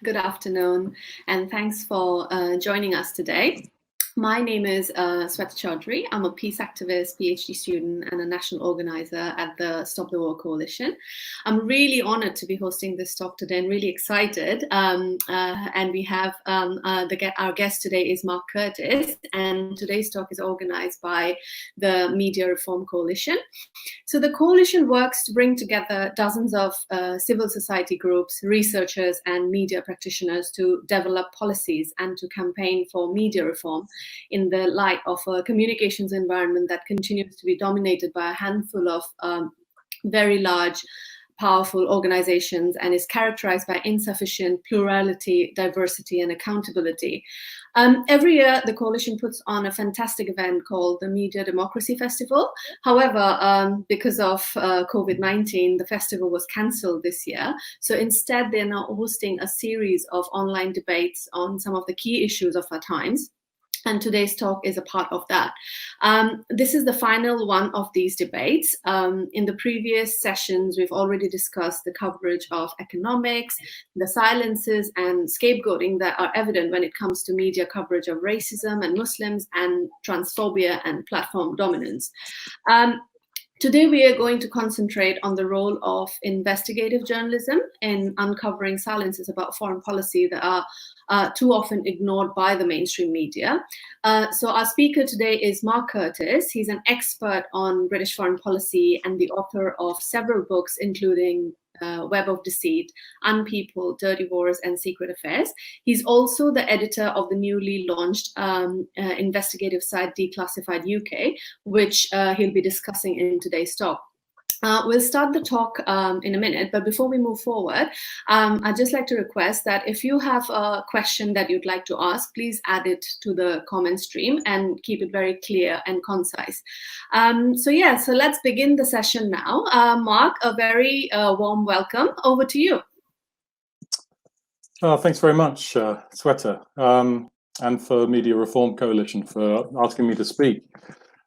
Good afternoon, and thanks for joining us today. My name is Sweta Chaudhary. I'm a peace activist, PhD student, and a national organizer at the Stop the War Coalition. I'm really honored to be hosting this talk today and really excited. And we have our guest today is Mark Curtis, and today's talk is organized by the Media Reform Coalition. So the coalition works to bring together dozens of civil society groups, researchers, and media practitioners to develop policies and to campaign for media reform in the light of a communications environment that continues to be dominated by a handful of very large, powerful organizations and is characterized by insufficient plurality, diversity, and accountability. Every year, the coalition puts on a fantastic event called the Media Democracy Festival. However, because of COVID-19, the festival was cancelled this year. So instead, they're now hosting a series of online debates on some of the key issues of our times. And today's talk is a part of that. This is the final one of these debates. In the previous sessions, we've already discussed the coverage of economics, the silences and scapegoating that are evident when it comes to media coverage of racism and Muslims and transphobia and platform dominance. Today, we are going to concentrate on the role of investigative journalism in uncovering silences about foreign policy that are too often ignored by the mainstream media. So our speaker today is Mark Curtis. He's an expert on British foreign policy and the author of several books, including Web of Deceit, Unpeopled, Dirty Wars, and Secret Affairs. He's also the editor of the newly launched investigative site Declassified UK, which he'll be discussing in today's talk. We'll start the talk in a minute, but before we move forward, I'd just like to request that if you have a question that you'd like to ask, please add it to the comment stream and keep it very clear and concise. So let's begin the session now. Mark, a very warm welcome. Over to you. Thanks very much, Sweta, and for Media Reform Coalition for asking me to speak.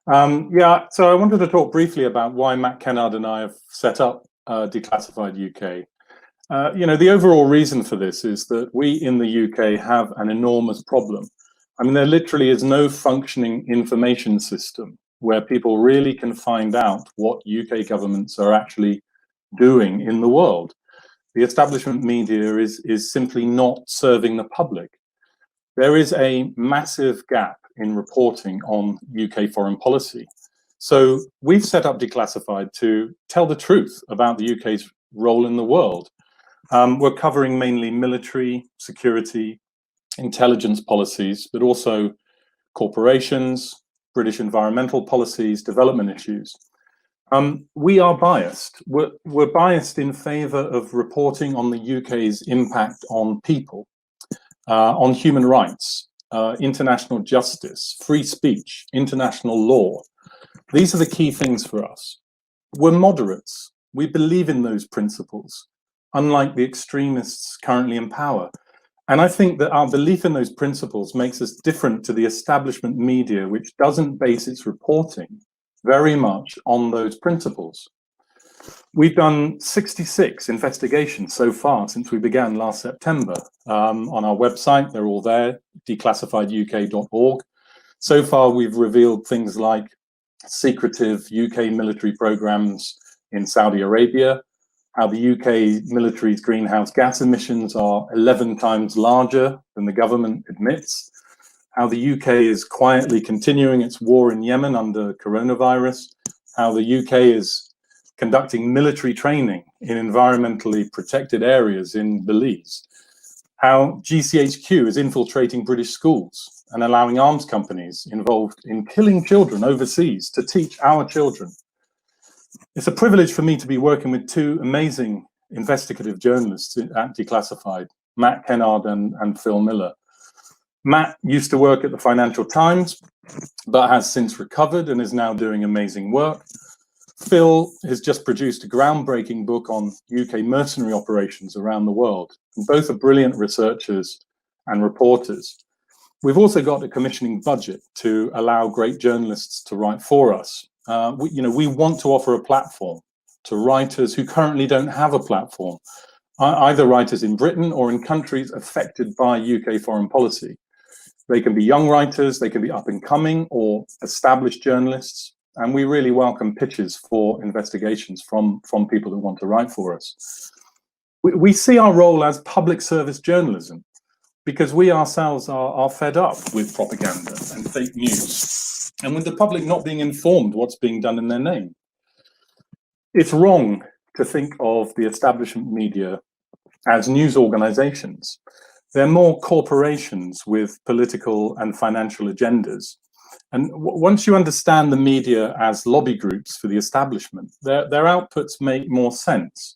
So I wanted to talk briefly about why Matt Kennard and I have set up Declassified UK. The overall reason for this is that we in the UK have an enormous problem. I mean, there literally is no functioning information system where people really can find out what UK governments are actually doing in the world. The establishment media is simply not serving the public. There is a massive gap in reporting on UK foreign policy. So we've set up Declassified to tell the truth about the UK's role in the world. We're covering mainly military, security, intelligence policies, but also corporations, British environmental policies, development issues. We are biased. We're biased in favour of reporting on the UK's impact on people, on human rights, international justice, free speech, international law. These are the key things for us. We're moderates. We believe in those principles, unlike the extremists currently in power. And I think that our belief in those principles makes us different to the establishment media, which doesn't base its reporting very much on those principles. We've done 66 investigations so far since we began last September. On our website, they're all there, declassifieduk.org. So far, we've revealed things like secretive UK military programs in Saudi Arabia, how the UK military's greenhouse gas emissions are 11 times larger than the government admits, how the UK is quietly continuing its war in Yemen under coronavirus, how the UK is conducting military training in environmentally protected areas in Belize, how GCHQ is infiltrating British schools and allowing arms companies involved in killing children overseas to teach our children. It's a privilege for me to be working with two amazing investigative journalists at Declassified, Matt Kennard and Phil Miller. Matt used to work at the Financial Times, but has since recovered and is now doing amazing work. Phil has just produced a groundbreaking book on UK mercenary operations around the world. And both are brilliant researchers and reporters. We've also got a commissioning budget to allow great journalists to write for us. We want to offer a platform to writers who currently don't have a platform. either writers in Britain or in countries affected by UK foreign policy. They can be young writers, they can be up and coming or established journalists, and we really welcome pitches for investigations from people who want to write for us. We see our role as public service journalism because we ourselves are fed up with propaganda and fake news, and with the public not being informed what's being done in their name. It's wrong to think of the establishment media as news organizations. They're more corporations with political and financial agendas. And once you understand the media as lobby groups for the establishment, their outputs make more sense.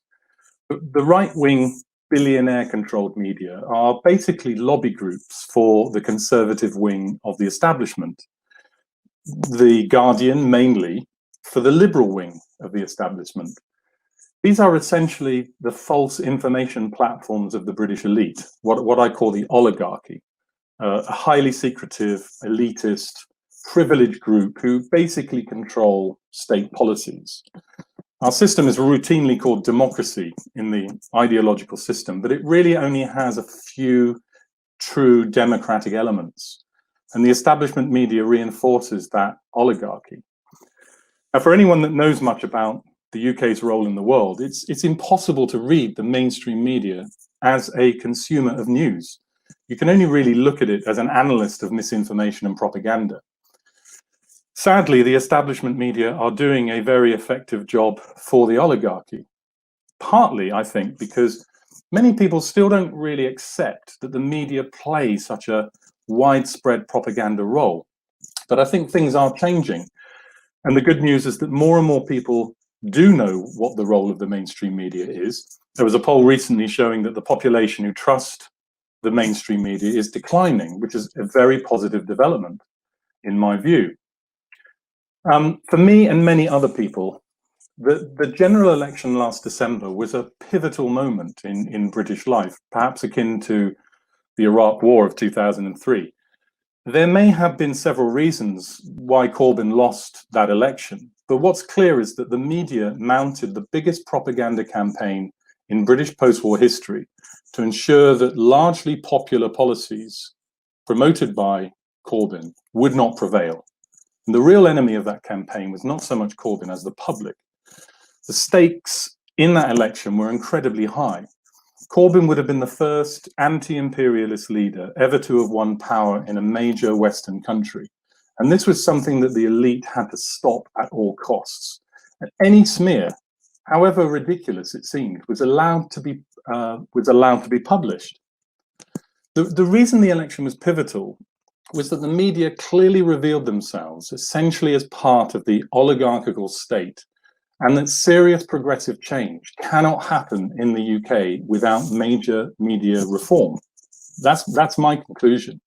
The right-wing billionaire-controlled media are basically lobby groups for the conservative wing of the establishment. The Guardian, mainly, for the liberal wing of the establishment. These are essentially the false information platforms of the British elite, what I call the oligarchy, a highly secretive, elitist, privileged group who basically control state policies. Our system is routinely called democracy in the ideological system, but it really only has a few true democratic elements. And the establishment media reinforces that oligarchy. Now, for anyone that knows much about the UK's role in the world, it's impossible to read the mainstream media as a consumer of news. You can only really look at it as an analyst of misinformation and propaganda. Sadly, the establishment media are doing a very effective job for the oligarchy. Partly, I think, because many people still don't really accept that the media play such a widespread propaganda role. But I think things are changing. And the good news is that more and more people do know what the role of the mainstream media is. There was a poll recently showing that the population who trust the mainstream media is declining, which is a very positive development, in my view. For me and many other people, the general election last December was a pivotal moment in British life, perhaps akin to the Iraq War of 2003. There may have been several reasons why Corbyn lost that election, but what's clear is that the media mounted the biggest propaganda campaign in British post-war history to ensure that largely popular policies promoted by Corbyn would not prevail. And the real enemy of that campaign was not so much Corbyn as the public. The stakes in that election were incredibly high. Corbyn would have been the first anti-imperialist leader ever to have won power in a major Western country. And this was something that the elite had to stop at all costs. And any smear, however ridiculous it seemed, was allowed to be published. The reason the election was pivotal was that the media clearly revealed themselves essentially as part of the oligarchical state, and that serious progressive change cannot happen in the UK without major media reform. That's my conclusion.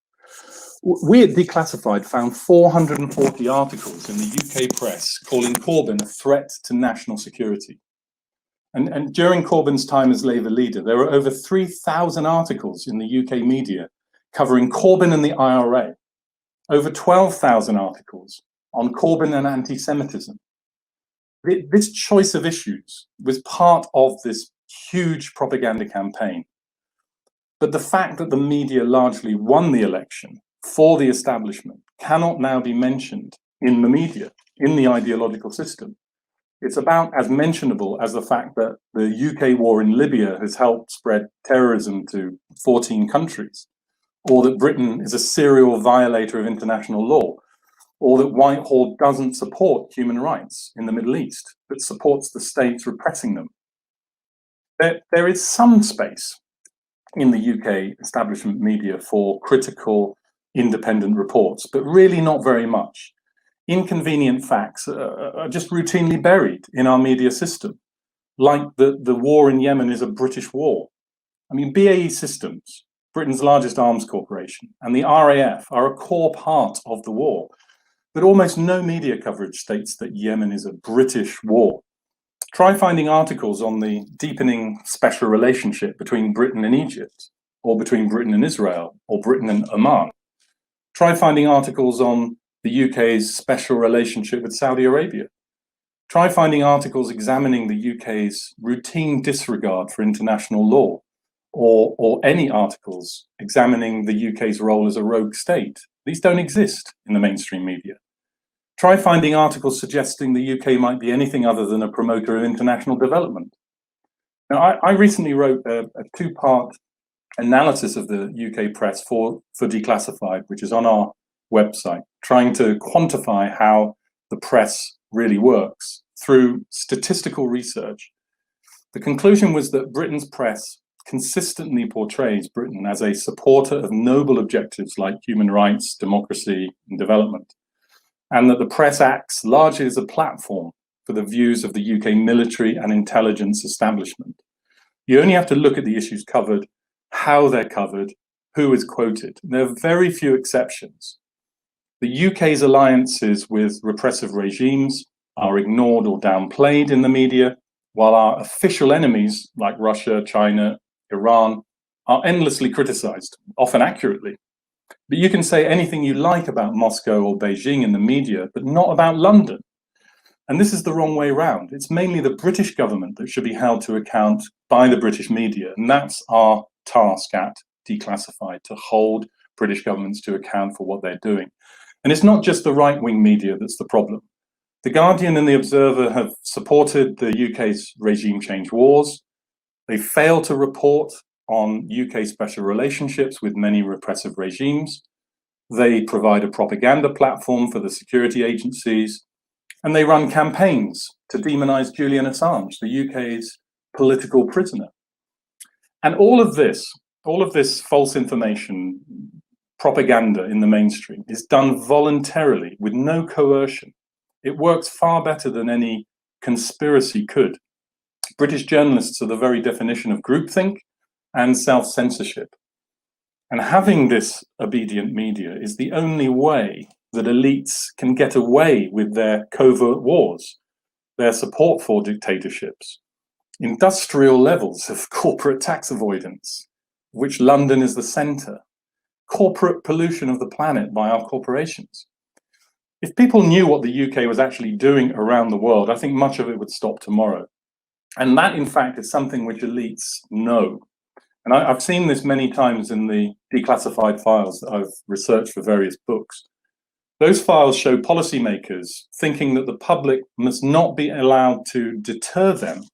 We at Declassified found 440 articles in the UK press calling Corbyn a threat to national security. And during Corbyn's time as Labour leader, there were over 3,000 articles in the UK media covering Corbyn and the IRA, over 12,000 articles on Corbyn and anti-Semitism. This choice of issues was part of this huge propaganda campaign. But the fact that the media largely won the election for the establishment cannot now be mentioned in the media, in the ideological system. It's about as mentionable as the fact that the UK war in Libya has helped spread terrorism to 14 countries, or that Britain is a serial violator of international law, or that Whitehall doesn't support human rights in the Middle East, but supports the states repressing them. There is some space in the UK establishment media for critical, independent reports, but really not very much. Inconvenient facts are just routinely buried in our media system, like the war in Yemen is a British war. I mean, BAE Systems, Britain's largest arms corporation, and the RAF are a core part of the war. But almost no media coverage states that Yemen is a British war. Try finding articles on the deepening special relationship between Britain and Egypt, or between Britain and Israel, or Britain and Oman. Try finding articles on the UK's special relationship with Saudi Arabia. Try finding articles examining the UK's routine disregard for international law, or any articles examining the UK's role as a rogue state. These don't exist in the mainstream media. Try finding articles suggesting the UK might be anything other than a promoter of international development. Now, I recently wrote a two-part analysis of the UK press for Declassified, which is on our website, trying to quantify how the press really works through statistical research. The conclusion was that Britain's press consistently portrays Britain as a supporter of noble objectives like human rights, democracy, and development, and that the press acts largely as a platform for the views of the UK military and intelligence establishment. You only have to look at the issues covered, how they're covered, who is quoted. There are very few exceptions. The UK's alliances with repressive regimes are ignored or downplayed in the media, while our official enemies like Russia, China, Iran are endlessly criticized, often accurately. But you can say anything you like about Moscow or Beijing in the media, but not about London. And this is the wrong way round. It's mainly the British government that should be held to account by the British media. And that's our task at Declassified, to hold British governments to account for what they're doing. And it's not just the right-wing media that's the problem. The Guardian and the Observer have supported the UK's regime change wars. They fail to report on UK special relationships with many repressive regimes. They provide a propaganda platform for the security agencies, and they run campaigns to demonize Julian Assange, the UK's political prisoner. And all of this false information, propaganda in the mainstream, is done voluntarily with no coercion. It works far better than any conspiracy could. British journalists are the very definition of groupthink and self-censorship. And having this obedient media is the only way that elites can get away with their covert wars, their support for dictatorships, industrial levels of corporate tax avoidance, which London is the center, corporate pollution of the planet by our corporations. If people knew what the UK was actually doing around the world, I think much of it would stop tomorrow. And that, in fact, is something which elites know. And I've seen this many times in the declassified files that I've researched for various books. Those files show policymakers thinking that the public must not be allowed to deter them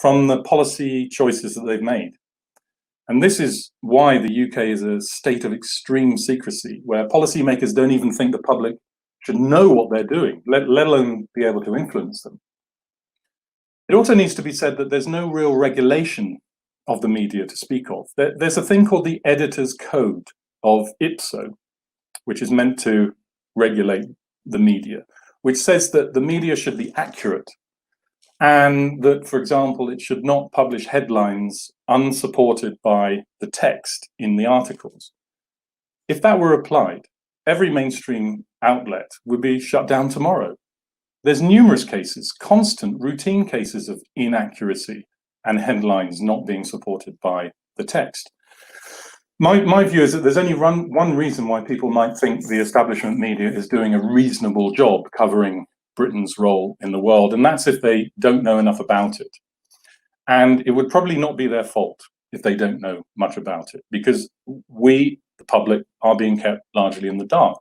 from the policy choices that they've made. And this is why the UK is a state of extreme secrecy, where policymakers don't even think the public should know what they're doing, let alone be able to influence them. It also needs to be said that there's no real regulation of the media to speak of. There's a thing called the Editor's Code of Ipso, which is meant to regulate the media, which says that the media should be accurate and that, for example, it should not publish headlines unsupported by the text in the articles. If that were applied, every mainstream outlet would be shut down tomorrow. There's numerous cases, constant, routine cases of inaccuracy and headlines not being supported by the text. My view is that there's only one reason why people might think the establishment media is doing a reasonable job covering Britain's role in the world, and that's if they don't know enough about it. And it would probably not be their fault if they don't know much about it, because we, the public, are being kept largely in the dark.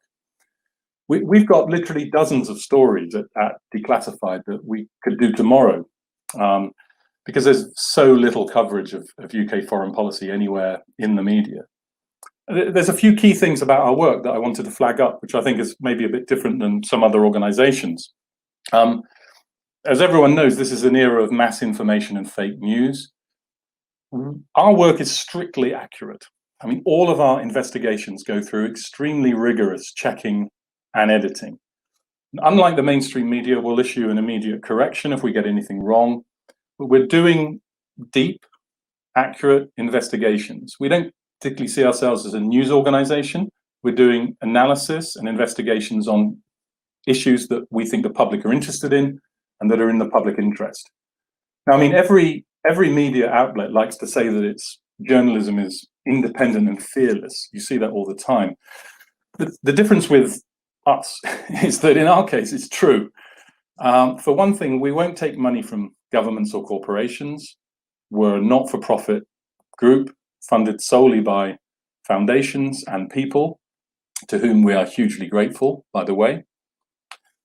We've got literally dozens of stories at Declassified that we could do tomorrow, because there's so little coverage of UK foreign policy anywhere in the media. There's a few key things about our work that I wanted to flag up, which I think is maybe a bit different than some other organizations. As everyone knows, this is an era of mass information and fake news. Our work is strictly accurate. I mean, all of our investigations go through extremely rigorous checking and editing. Unlike the mainstream media, we'll issue an immediate correction if we get anything wrong. But we're doing deep, accurate investigations. We don't particularly see ourselves as a news organization. We're doing analysis and investigations on issues that we think the public are interested in and that are in the public interest. Now, I mean, every media outlet likes to say that its journalism is independent and fearless. You see that all the time. The difference with us is that in our case, it's true. For one thing, we won't take money from governments or corporations. We're a not-for-profit group funded solely by foundations and people, to whom we are hugely grateful, by the way.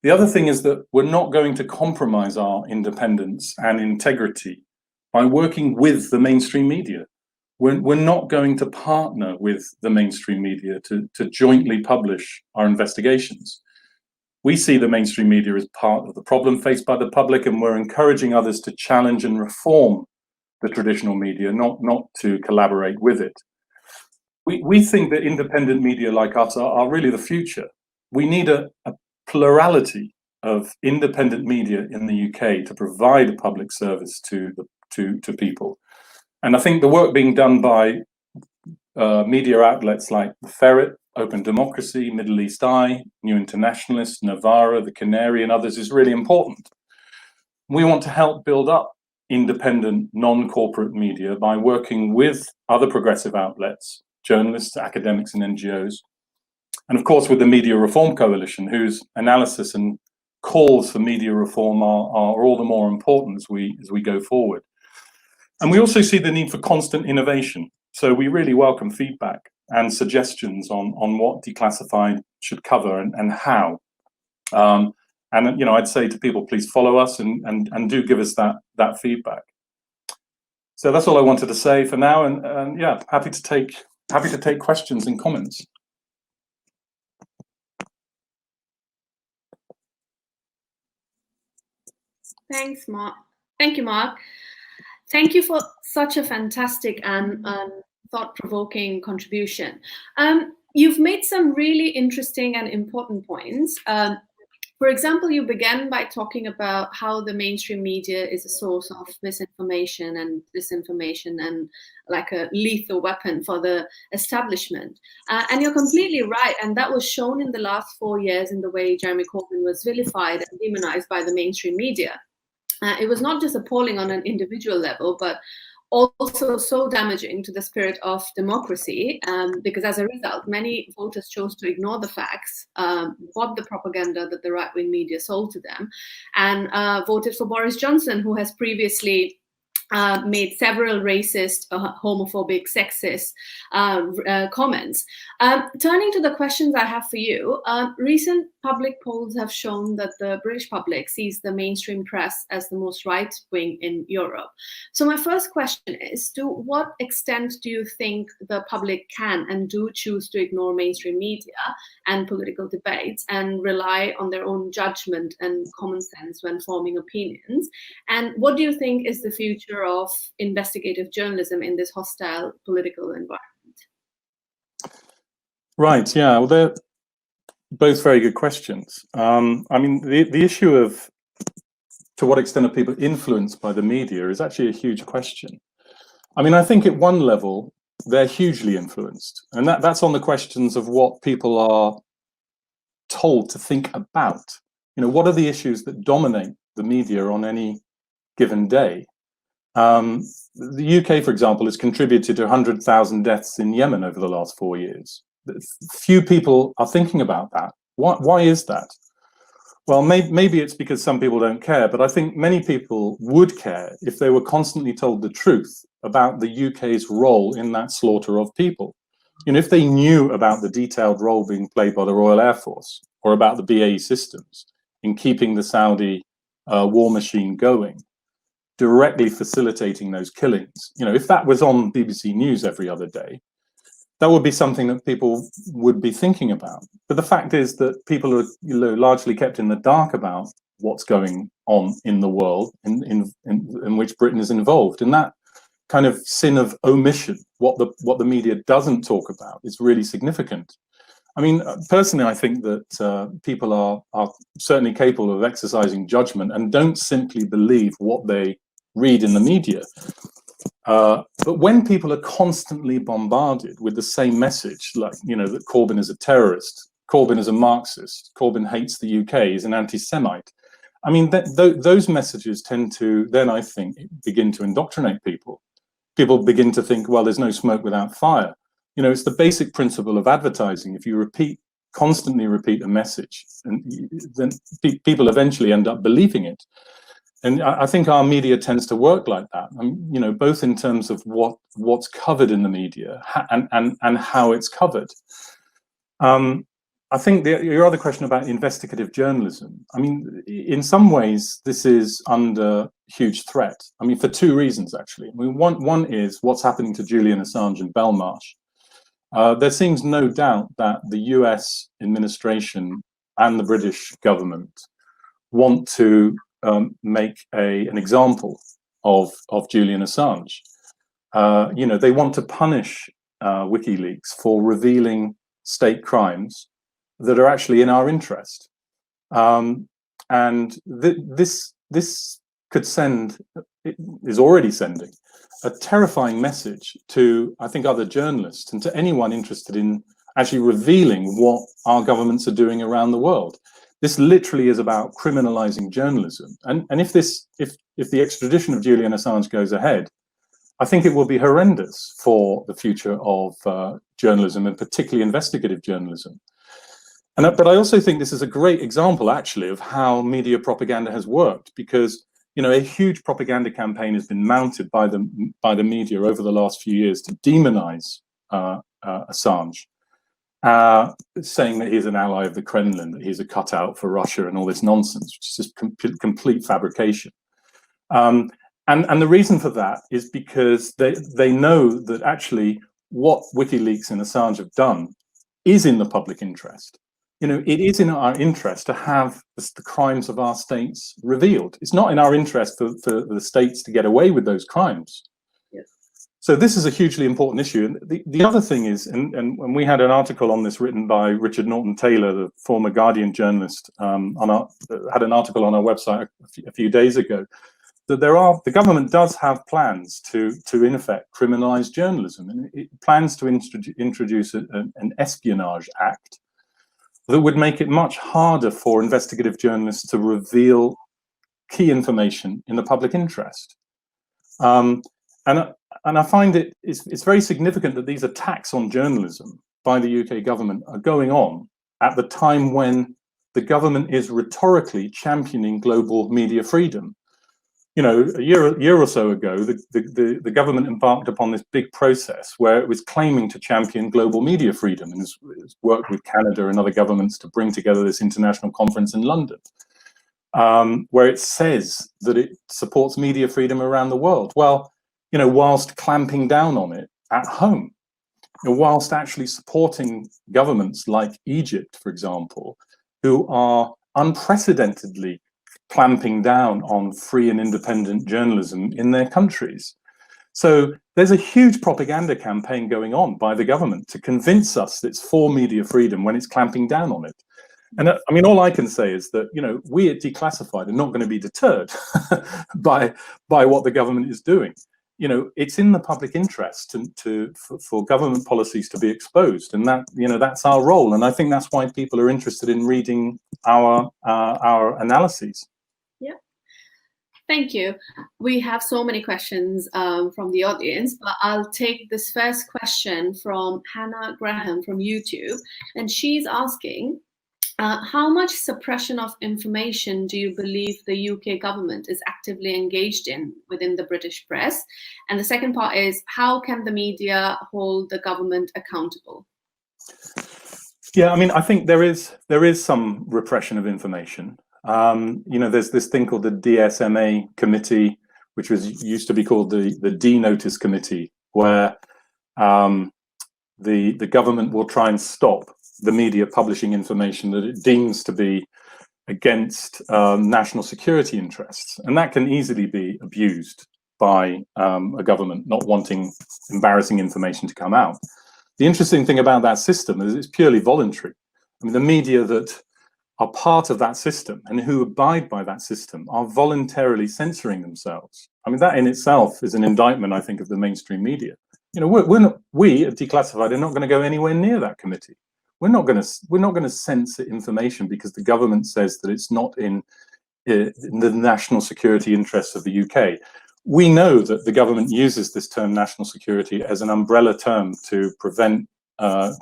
The other thing is that we're not going to compromise our independence and integrity by working with the mainstream media. We're not going to partner with the mainstream media to jointly publish our investigations. We see the mainstream media as part of the problem faced by the public, and we're encouraging others to challenge and reform the traditional media, not to collaborate with it. We think that independent media like us are really the future. We need a plurality of independent media in the UK to provide a public service to people. And I think the work being done by media outlets like the Ferret, Open Democracy, Middle East Eye, New Internationalist, Novara, The Canary, and others is really important. We want to help build up independent, non-corporate media by working with other progressive outlets, journalists, academics, and NGOs, and of course with the Media Reform Coalition, whose analysis and calls for media reform are all the more important as we go forward. And we also see the need for constant innovation. So we really welcome feedback and suggestions on what Declassified should cover and how. And I'd say to people, please follow us and do give us that feedback. So that's all I wanted to say for now, and yeah, happy to take questions and comments. Thanks, Mark. Thank you, Mark. Thank you for such a fantastic and thought-provoking contribution. You've made some really interesting and important points. For example, you began by talking about how the mainstream media is a source of misinformation and disinformation and like a lethal weapon for the establishment. And you're completely right. And that was shown in the last 4 years in the way Jeremy Corbyn was vilified and demonized by the mainstream media. It was not just appalling on an individual level, but also so damaging to the spirit of democracy, because as a result, many voters chose to ignore the facts, bought the propaganda that the right-wing media sold to them, and voted for Boris Johnson, who has previously made several racist, homophobic, sexist comments. Turning to the questions I have for you, recent public polls have shown that the British public sees the mainstream press as the most right-wing in Europe. So my first question is, to what extent do you think the public can and do choose to ignore mainstream media and political debates and rely on their own judgment and common sense when forming opinions? And what do you think is the future of investigative journalism in this hostile political environment? Right, yeah, well, they're both very good questions. I mean, the issue of to what extent are people influenced by the media is actually a huge question. I mean, I think at one level, they're hugely influenced. And that's on the questions of what people are told to think about. You know, what are the issues that dominate the media on any given day? The UK, for example, has contributed to 100,000 deaths in Yemen over the last 4 years. Few people are thinking about that. Why is that? Well, maybe it's because some people don't care, but I think many people would care if they were constantly told the truth about the UK's role in that slaughter of people. You know, if they knew about the detailed role being played by the Royal Air Force or about the BAE systems in keeping the Saudi war machine going, directly facilitating those killings. You know, if that was on BBC News every other day, that would be something that people would be thinking about. But the fact is that people are largely kept in the dark about what's going on in the world in which Britain is involved. And that kind of sin of omission, what the media doesn't talk about, is really significant. I mean, personally, I think that people are certainly capable of exercising judgment and don't simply believe what they read in the media. But when people are constantly bombarded with the same message, like, you know, that Corbyn is a terrorist, Corbyn is a Marxist, Corbyn hates the UK, is an anti-Semite, I mean, those messages tend to then, I think, begin to indoctrinate people. People begin to think, well, there's no smoke without fire. You know, it's the basic principle of advertising. If you repeat constantly repeat a message, and then people eventually end up believing it. And I think our media tends to work like that, you know, both in terms of what's covered in the media and how it's covered. I think your other question about investigative journalism, I mean, in some ways, this is under huge threat. I mean, for two reasons, actually. I mean, one is what's happening to Julian Assange and Belmarsh. There seems no doubt that the US administration and the British government want to make an example of Julian Assange. You know, they want to punish WikiLeaks for revealing state crimes that are actually in our interest. And this could send, it is already sending, a terrifying message to, I think, other journalists and to anyone interested in actually revealing what our governments are doing around the world. This literally is about criminalizing journalism. And if the extradition of Julian Assange goes ahead, I think it will be horrendous for the future of journalism, and particularly investigative journalism. But I also think this is a great example, actually, of how media propaganda has worked, because, you know, a huge propaganda campaign has been mounted by the media over the last few years to demonize Assange, saying that he's an ally of the Kremlin, that he's a cutout for Russia, and all this nonsense, which is just complete fabrication. And the reason for that is because they know that actually what WikiLeaks and Assange have done is in the public interest. You know, it is in our interest to have the crimes of our states revealed. It's not in our interest for the states to get away with those crimes. Yes. So this is a hugely important issue. And the other thing is, and we had an article on this written by Richard Norton-Taylor, the former Guardian journalist, had an article on our website a few days ago, that the government does have plans to in effect criminalize journalism, and it plans to introduce an espionage act that would make it much harder for investigative journalists to reveal key information in the public interest. And I find it's very significant that these attacks on journalism by the UK government are going on at the time when the government is rhetorically championing global media freedom. You know, a year or so ago, the government embarked upon this big process where it was claiming to champion global media freedom, and has worked with Canada and other governments to bring together this international conference in London, where it says that it supports media freedom around the world. Well, you know, whilst clamping down on it at home, you know, whilst actually supporting governments like Egypt, for example, who are unprecedentedly clamping down on free and independent journalism in their countries. So there's a huge propaganda campaign going on by the government to convince us that it's for media freedom when it's clamping down on it. And I mean, all I can say is that, you know, we at Declassified are not going to be deterred by what the government is doing. You know, it's in the public interest for government policies to be exposed, and that, you know, that's our role. And I think that's why people are interested in reading our analyses. Yeah, thank you. We have so many questions from the audience, but I'll take this first question from Hannah Graham from YouTube, and she's asking, how much suppression of information do you believe the UK government is actively engaged in within the British press? And the second part is, how can the media hold the government accountable? Yeah, I mean, I think there is some repression of information. You know, there's this thing called the DSMA committee, which used to be called the D-Notice committee, where the government will try and stop the media publishing information that it deems to be against national security interests. And that can easily be abused by a government not wanting embarrassing information to come out. The interesting thing about that system is it's purely voluntary. I mean, the media that are part of that system and who abide by that system are voluntarily censoring themselves. I mean, that in itself is an indictment, I think, of the mainstream media. You know, we at Declassified are not going to go anywhere near that committee. We're not going to censor information because the government says that it's not in the national security interests of the UK. We know that the government uses this term national security as an umbrella term to prevent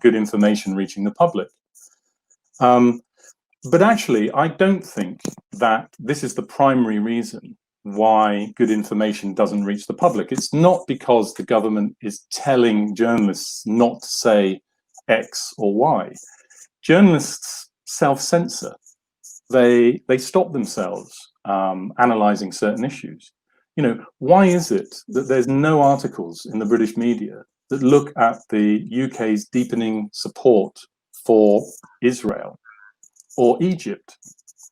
good information reaching the public. But actually, I don't think that this is the primary reason why good information doesn't reach the public. It's not because the government is telling journalists not to say X or Y. Journalists self-censor. They stop themselves analysing certain issues. You know, why is it that there's no articles in the British media that look at the UK's deepening support for Israel or Egypt?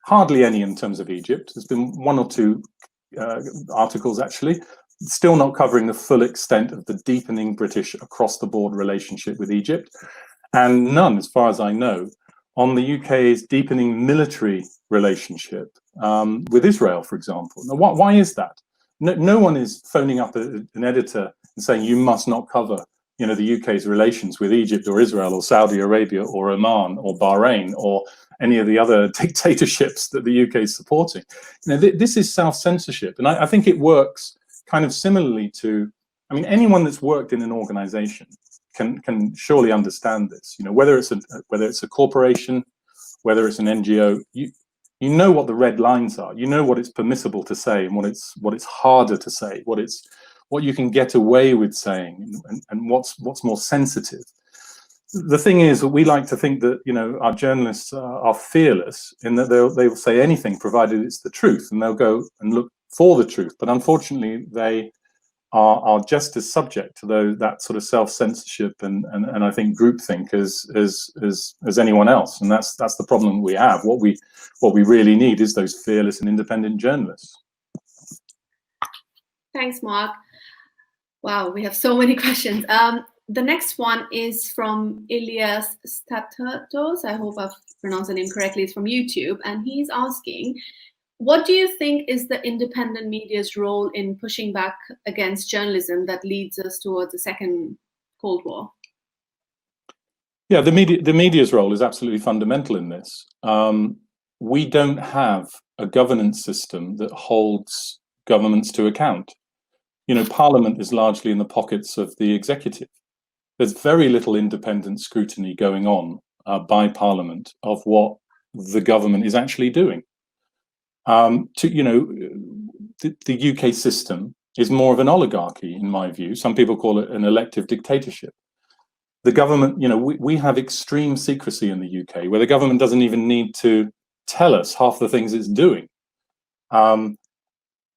Hardly any in terms of Egypt. There's been one or two articles actually, still not covering the full extent of the deepening British across-the-board relationship with Egypt, and none, as far as I know, on the UK's deepening military relationship with Israel, for example. Now, why is that? No one is phoning up an editor and saying you must not cover, you know, the UK's relations with Egypt or Israel or Saudi Arabia or Oman or Bahrain or any of the other dictatorships that the UK is supporting. You know, this is self-censorship, and I think it works kind of similarly to, I mean, anyone that's worked in an organization can surely understand this. You know, whether it's a corporation, whether it's an NGO, you know what the red lines are. You know what it's permissible to say and what it's harder to say, what you can get away with saying, and what's more sensitive. The thing is, we like to think that, you know, our journalists are fearless in that they will say anything provided it's the truth, and they'll go and look for the truth. But unfortunately, they are just as subject to that sort of self-censorship and I think groupthink as anyone else, and that's the problem we have. What we really need is those fearless and independent journalists. Thanks, Mark. Wow, we have so many questions. The next one is from Ilias Statatos. I hope I've pronounced the name correctly. It's from YouTube, and he's asking, what do you think is the independent media's role in pushing back against journalism that leads us towards a second Cold War? Yeah, the media's role is absolutely fundamental in this. We don't have a governance system that holds governments to account. You know, Parliament is largely in the pockets of the executive. There's very little independent scrutiny going on by Parliament of what the government is actually doing. The UK system is more of an oligarchy, in my view. Some people call it an elective dictatorship. The government, you know, we have extreme secrecy in the UK, where the government doesn't even need to tell us half the things it's doing.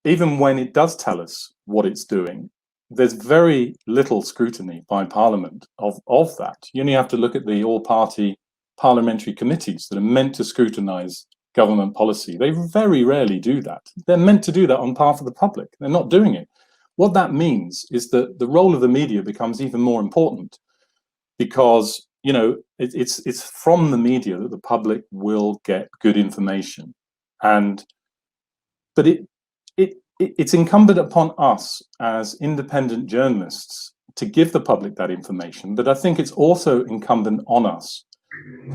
Even when it does tell us what it's doing, there's very little scrutiny by Parliament of that. You only have to look at the all-party parliamentary committees that are meant to scrutinise government policy. They very rarely do that. They're meant to do that on behalf of the public. They're not doing it. What that means is that the role of the media becomes even more important, because, you know, it's from the media that the public will get good information. But it's incumbent upon us as independent journalists to give the public that information. But I think it's also incumbent on us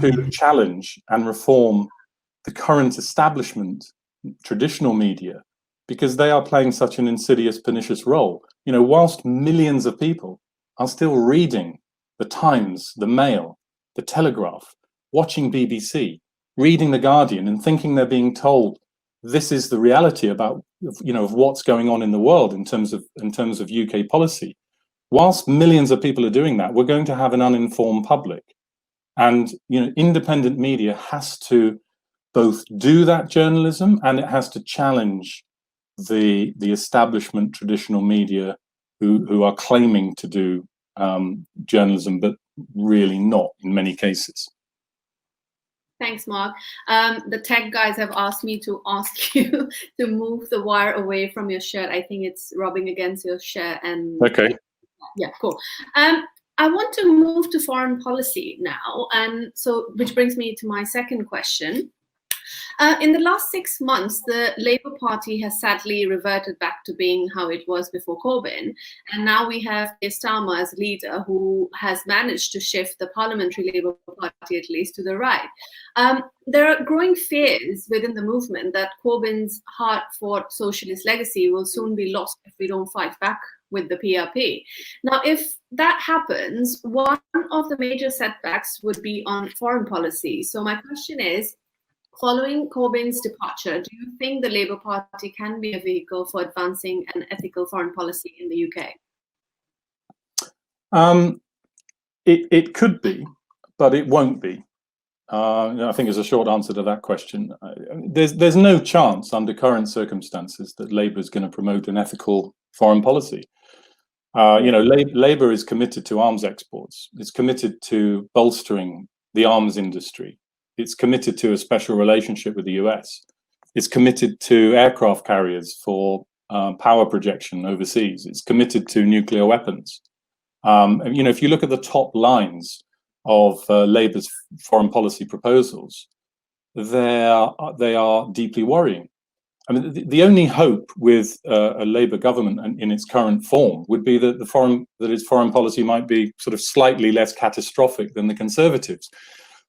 to challenge and reform the current establishment, traditional media, because they are playing such an insidious, pernicious role. You know, whilst millions of people are still reading the Times, the Mail, the Telegraph, watching BBC, reading the Guardian, and thinking they're being told this is the reality about, you know, of what's going on in the world in terms of UK policy. Whilst millions of people are doing that, we're going to have an uninformed public, and, you know, independent media has to both do that journalism, and it has to challenge the establishment traditional media who are claiming to do journalism, but really not in many cases. Thanks, Mark. The tech guys have asked me to ask you to move the wire away from your shirt. I think it's rubbing against your shirt. And okay. Yeah, cool. I want to move to foreign policy now, and so which brings me to my second question. In the last 6 months, the Labour Party has sadly reverted back to being how it was before Corbyn. And now we have Keir Starmer as leader, who has managed to shift the parliamentary Labour Party, at least, to the right. There are growing fears within the movement that Corbyn's hard-fought socialist legacy will soon be lost if we don't fight back with the PRP. Now, if that happens, one of the major setbacks would be on foreign policy. So my question is, following Corbyn's departure, do you think the Labour Party can be a vehicle for advancing an ethical foreign policy in the UK? It could be, but it won't be. I think is a short answer to that question. There's no chance under current circumstances that Labour is going to promote an ethical foreign policy. Labour is committed to arms exports. It's committed to bolstering the arms industry. It's committed to a special relationship with the US. It's committed to aircraft carriers for power projection overseas. It's committed to nuclear weapons. If you look at the top lines of Labour's foreign policy proposals, they are deeply worrying. I mean, the only hope with a Labour government in its current form would be that its foreign policy might be sort of slightly less catastrophic than the Conservatives.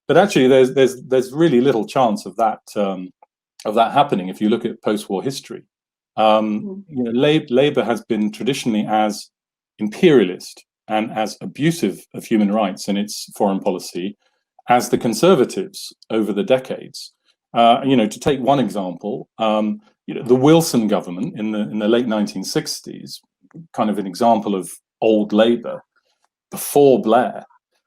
But actually, there's really little chance of that happening if you look at post-war history. Labour has been traditionally as imperialist and as abusive of human rights in its foreign policy as the Conservatives over the decades. To take one example, the Wilson government in the late 1960s, kind of an example of old Labour before Blair,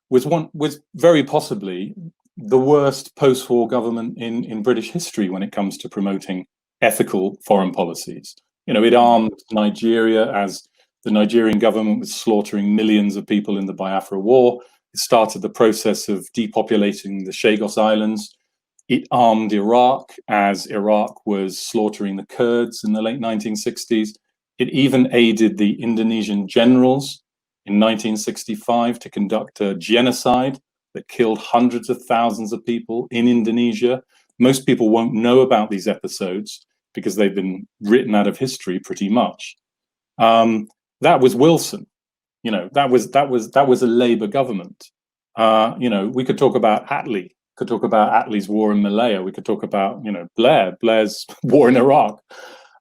was very possibly the worst post-war government in British history when it comes to promoting ethical foreign policies. It armed Nigeria as the Nigerian government was slaughtering millions of people in the Biafra War. It started the process of depopulating the Chagos Islands. It armed Iraq as Iraq was slaughtering the Kurds in the late 1960s. It even aided the Indonesian generals in 1965 to conduct a genocide that killed hundreds of thousands of people in Indonesia. Most people won't know about these episodes because they've been written out of history pretty much. That was Wilson. That was a Labour government. We could talk about Attlee. Could talk about Attlee's war in Malaya. We could talk about Blair's war in Iraq.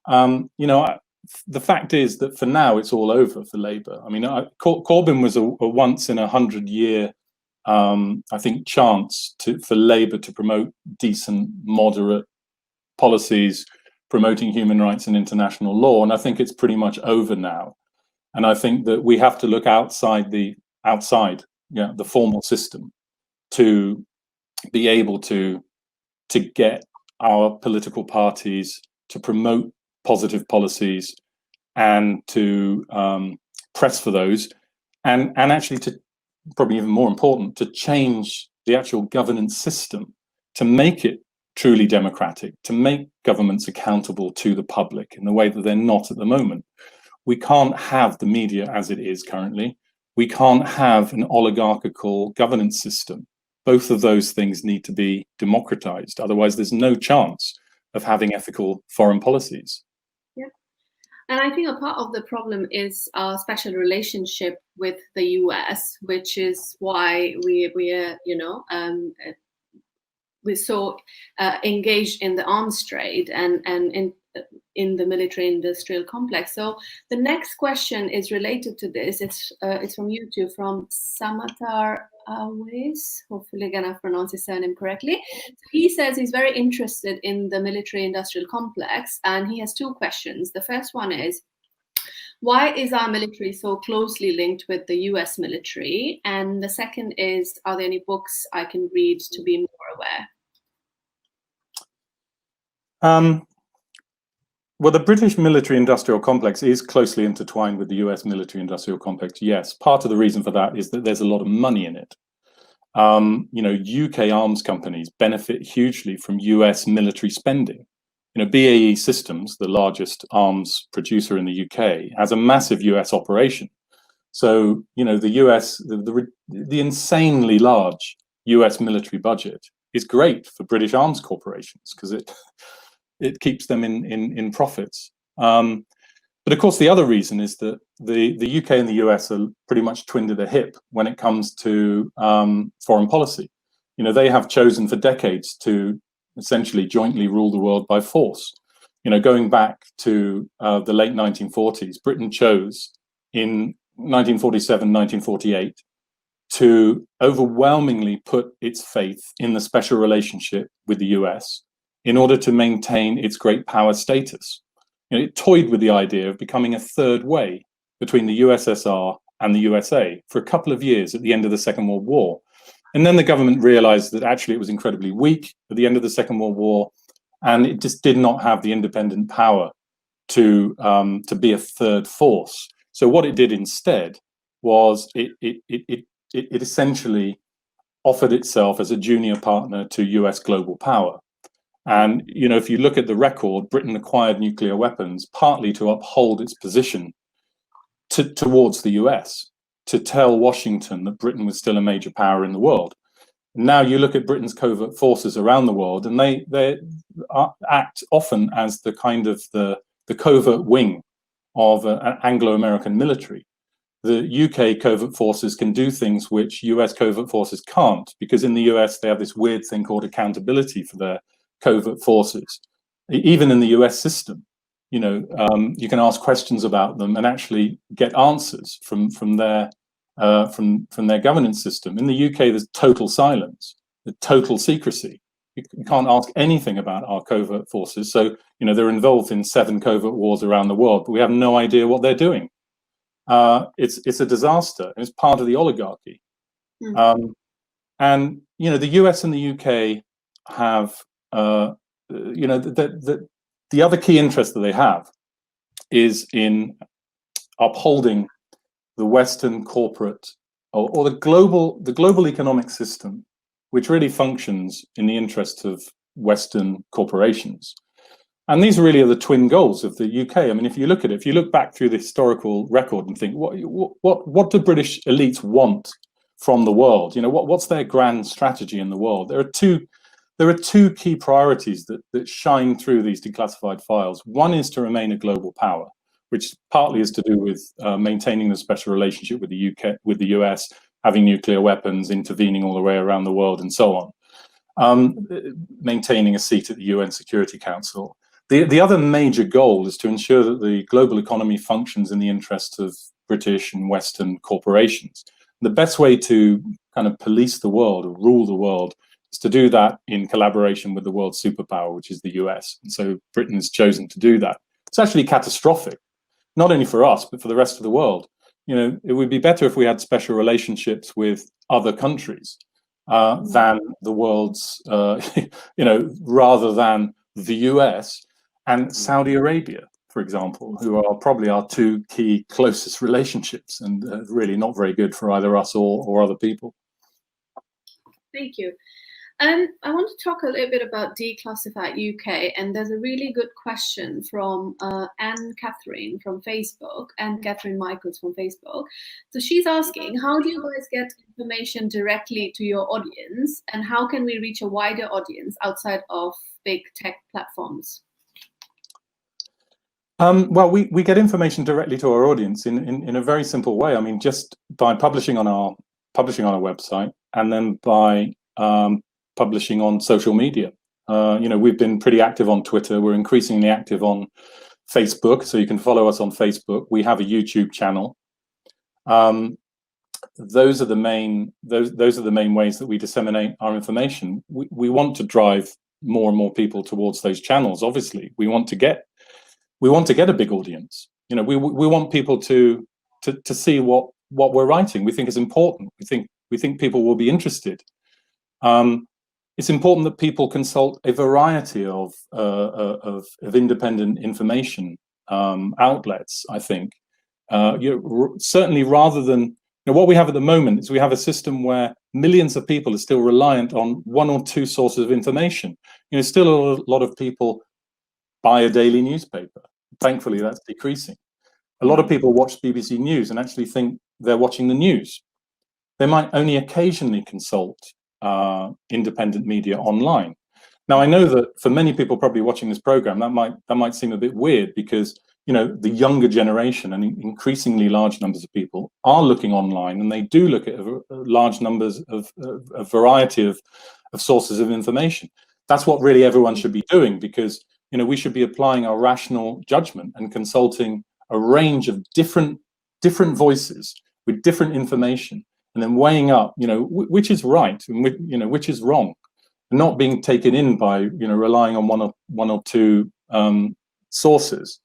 The fact is that for now it's all over for Labour. I mean, Corbyn was a once in 100-year, I think, chance for Labour to promote decent, moderate policies, promoting human rights and international law, and I think it's pretty much over now. And I think that we have to look outside the formal system to be able to get our political parties to promote positive policies and to press for those, and actually, to probably even more important, to change the actual governance system to make it truly democratic, to make governments accountable to the public in the way that they're not at the moment. We can't have the media as it is currently. We can't have an oligarchical governance system. Both of those things need to be democratized. Otherwise, there's no chance of having ethical foreign policies. Yeah. And I think a part of the problem is our special relationship with the US, which is why we're so engaged in the arms trade and in the military-industrial complex. So the next question is related to this. It's from YouTube, from Samatar Awais. Hopefully again I've pronounced his surname correctly. So he says he's very interested in the military-industrial complex, and he has two questions. The first one is, why is our military so closely linked with the US military? And the second is, are there any books I can read to be more aware? Well, the British military-industrial complex is closely intertwined with the US military-industrial complex, yes. Part of the reason for that is that there's a lot of money in it. UK arms companies benefit hugely from US military spending. BAE Systems, the largest arms producer in the UK, has a massive US operation. So, the US, the insanely large US military budget is great for British arms corporations because it keeps them in profits. But of course, the other reason is that the UK and the US are pretty much twinned at the hip when it comes to foreign policy. They have chosen for decades to essentially jointly rule the world by force. Going back to the late 1940s, Britain chose in 1947, 1948 to overwhelmingly put its faith in the special relationship with the US in order to maintain its great power status. It toyed with the idea of becoming a third way between the USSR and the USA for a couple of years at the end of the Second World War. And then the government realized that actually it was incredibly weak at the end of the Second World War, and it just did not have the independent power to be a third force. So what it did instead was it essentially offered itself as a junior partner to US global power. And, if you look at the record, Britain acquired nuclear weapons partly to uphold its position towards the US, to tell Washington that Britain was still a major power in the world. Now you look at Britain's covert forces around the world, and they act often as the kind of the covert wing of an Anglo-American military. The UK covert forces can do things which US covert forces can't, because in the US they have this weird thing called accountability for their covert forces. Even in the US system, you can ask questions about them and actually get answers from their governance system. In the UK, there's total silence, total secrecy. You can't ask anything about our covert forces. So, they're involved in 7 covert wars around the world, but we have no idea what they're doing. It's a disaster. It's part of the oligarchy. And, the US and the UK have, the other key interest that they have is in upholding the Western corporate or the global economic system, which really functions in the interest of Western corporations. And these really are the twin goals of the UK. I mean, if you look back through the historical record and think, what do British elites want from the world? What's their grand strategy in the world? There are two key priorities that shine through these declassified files. One is to remain a global power, which partly is to do with maintaining the special relationship with the UK, with the US, having nuclear weapons, intervening all the way around the world, and so on, maintaining a seat at the UN Security Council. The other major goal is to ensure that the global economy functions in the interests of British and Western corporations. The best way to kind of police the world or rule the world is to do that in collaboration with the world superpower, which is the US. And so Britain has chosen to do that. It's actually catastrophic, not only for us, but for the rest of the world. It would be better if we had special relationships with other countries than the world's, rather than the US and Saudi Arabia, for example, who are probably our 2 key closest relationships, and really not very good for either us or other people. Thank you. I want to talk a little bit about Declassified UK, and there's a really good question from Anne Catherine from Facebook, and Catherine Michaels from Facebook. So she's asking, how do you guys get information directly to your audience, and how can we reach a wider audience outside of big tech platforms? Well, we get information directly to our audience in a very simple way. I mean, just by publishing on our website, and then by publishing on social media. We've been pretty active on Twitter. We're increasingly active on Facebook, so you can follow us on Facebook. We have a YouTube channel. Those are the main ways that we disseminate our information. We want to drive more and more people towards those channels. Obviously, we want to get a big audience. We want people to see what we're writing. We think it's important. We think people will be interested. It's important that people consult a variety of independent information outlets. I think certainly, rather than what we have at the moment is we have a system where millions of people are still reliant on 1 or 2 sources of information. Still a lot of people buy a daily newspaper. Thankfully, that's decreasing. A lot of people watch BBC News and actually think they're watching the news. They might only occasionally consult independent media online. Now, I know that for many people probably watching this program, that might seem a bit weird, because the younger generation and increasingly large numbers of people are looking online, and they do look at large numbers of a variety of sources of information. That's what really everyone should be doing, because we should be applying our rational judgment and consulting a range of different different voices with different information, and then weighing up, which is right and which is wrong, and not being taken in by relying on one or two sources.